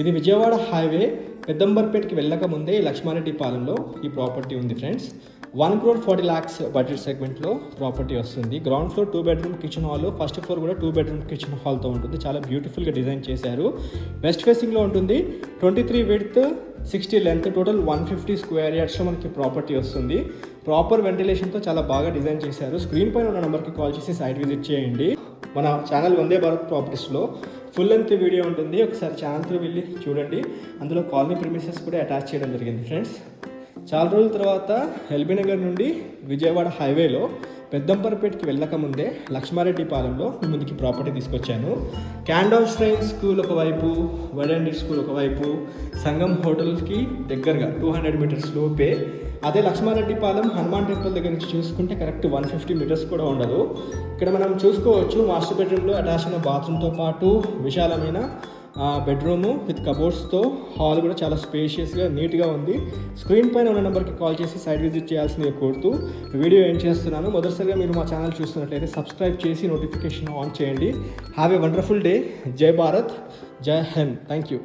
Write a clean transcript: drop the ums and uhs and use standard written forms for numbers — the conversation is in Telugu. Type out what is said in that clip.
ఇది విజయవాడ హైవే పెద్దంబర్పేటకి వెళ్ళక ముందే లక్ష్మారెడ్డి పాలెంలో ఈ ప్రాపర్టీ ఉంది ఫ్రెండ్స్. 1,40,00,000 బడ్జెట్ సెగ్మెంట్లో ప్రాపర్టీ వస్తుంది. Ground floor 2 bedroom kitchen hall, first floor కూడా 2 బెడ్రూమ్ కిచెన్ హాల్తో ఉంటుంది. చాలా బ్యూటిఫుల్గా డిజైన్ చేశారు. వెస్ట్ ఫేసింగ్లో ఉంటుంది. 23 విడ్త్ 60 లెంత్, టోటల్ 150 స్క్వేర్ యార్డ్స్లో మనకి ప్రాపర్టీ వస్తుంది. ప్రాపర్ వెంటిలేషన్తో చాలా బాగా డిజైన్ చేశారు. స్క్రీన్ పైన ఉన్న నెంబర్కి కాల్ చేసి సైట్ విజిట్ చేయండి. మన channel Vande Bharat ప్రాపర్టీస్లో full length video ఉంటుంది. ఒకసారి ఛానల్తో వెళ్ళి చూడండి. అందులో కాలనీ ప్రిమిసెస్ కూడా అటాచ్ చేయడం జరిగింది ఫ్రెండ్స్. చాలా రోజుల తర్వాత ఎల్బీ నగర్ నుండి విజయవాడ హైవేలో పెద్దంబర్పేటకి వెళ్ళక ముందే లక్ష్మారెడ్డి పాలెంలో ముందుకి ప్రాపర్టీ తీసుకొచ్చాను. క్యాండల్ స్ట్రైన్ స్కూల్ ఒకవైపు, వడండి స్కూల్ ఒకవైపు, సంగం హోటల్కి దగ్గరగా 200 మీటర్స్ లోపే. అదే లక్ష్మారెడ్డి పాలెం హనుమాన్ టెంపుల్ దగ్గర నుంచి చూసుకుంటే కరెక్ట్ 150 మీటర్స్ కూడా ఉండదు. ఇక్కడ మనం చూసుకోవచ్చు మాస్టర్ బెడ్రూమ్లో అటాచ్ అయిన బాత్రూమ్తో పాటు విశాలమైన బెడ్రూము విత్ కబోర్డ్స్తో హాల్ కూడా చాలా స్పేషియస్గా నీట్గా ఉంది. స్క్రీన్ పైన ఉన్న నెంబర్కి కాల్ చేసి సైట్ విజిట్ చేయాల్సిందిగా కోరుతూ వీడియో ఏం చేస్తున్నాను. మొదటిసారిగా మీరు మా ఛానల్ చూస్తున్నట్లయితే సబ్స్క్రైబ్ చేసి నోటిఫికేషన్ ఆన్ చేయండి. Have a wonderful day. జై భారత్, జై హింద్. Thank you.